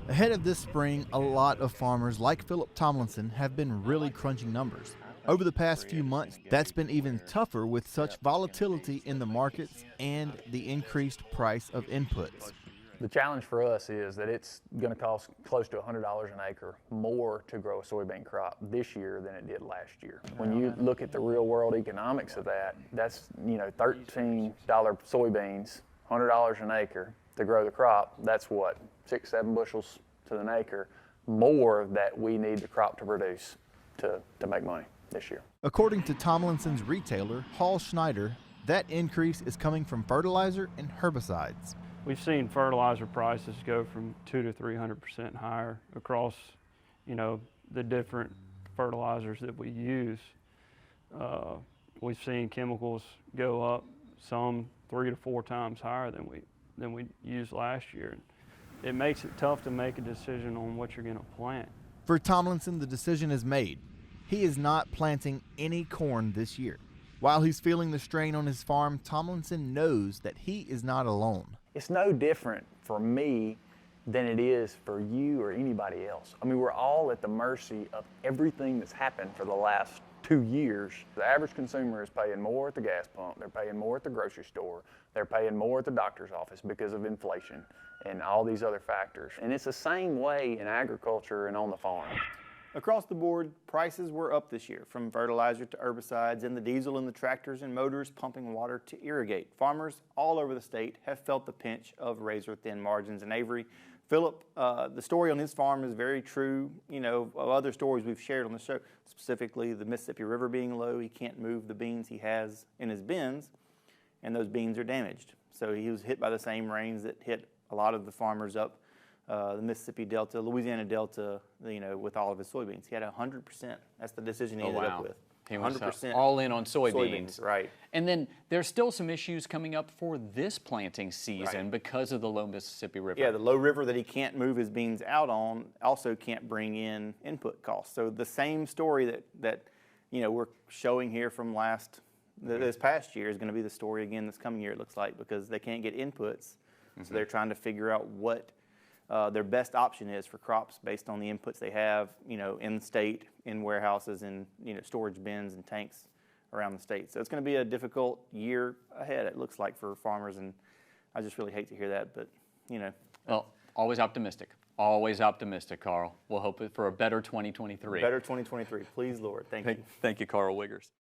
Ahead of this spring, a lot of farmers like Philip Tomlinson have been really crunching numbers. Over the past few months, that's been even tougher with such volatility in the markets and the increased price of inputs. The challenge for us is that it's going to cost close to $100 an acre more to grow a soybean crop this year than it did last year. When you look at the real world economics of that, that's $13 soybeans, $100 an acre to grow the crop. That's what, 6-7 bushels to an acre more that we need the crop to produce to make money this year. According to Tomlinson's retailer, Hall Schneider, that increase is coming from fertilizer and herbicides. We've seen fertilizer prices go from 200 to 300% higher across, the different fertilizers that we use. We've seen chemicals go up, some 3 to 4 times higher than we used last year. It makes it tough to make a decision on what you're going to plant. For Tomlinson, the decision is made. He is not planting any corn this year. While he's feeling the strain on his farm, Tomlinson knows that he is not alone. It's no different for me than it is for you or anybody else. I mean, we're all at the mercy of everything that's happened for the last 2 years. The average consumer is paying more at the gas pump, they're paying more at the grocery store, they're paying more at the doctor's office because of inflation and all these other factors. And it's the same way in agriculture and on the farm. Across the board, prices were up this year, from fertilizer to herbicides and the diesel in the tractors and motors pumping water to irrigate. Farmers all over the state have felt the pinch of razor-thin margins. And Avery, Philip, the story on his farm is very true, of other stories we've shared on the show, specifically the Mississippi River being low. He can't move the beans he has in his bins, and those beans are damaged. So he was hit by the same rains that hit a lot of the farmers up the Mississippi Delta, Louisiana Delta, with all of his soybeans. He had 100%. That's the decision he ended up with. He was 100% all in on soybeans. Right. And then there's still some issues coming up for this planting season because of the low Mississippi River. Yeah, the low river that he can't move his beans out on also can't bring in input costs. So the same story that we're showing here from this past year is going to be the story again this coming year, it looks like, because they can't get inputs. So they're trying to figure out what their best option is for crops based on the inputs they have, in the state, in warehouses, and storage bins and tanks around the state. So it's going to be a difficult year ahead, it looks like, for farmers, and I just really hate to hear that, but Well, always optimistic. Always optimistic, Karl. We'll hope for a better 2023. Better 2023, please, Lord. Thank you. Thank you, Karl Wiggers.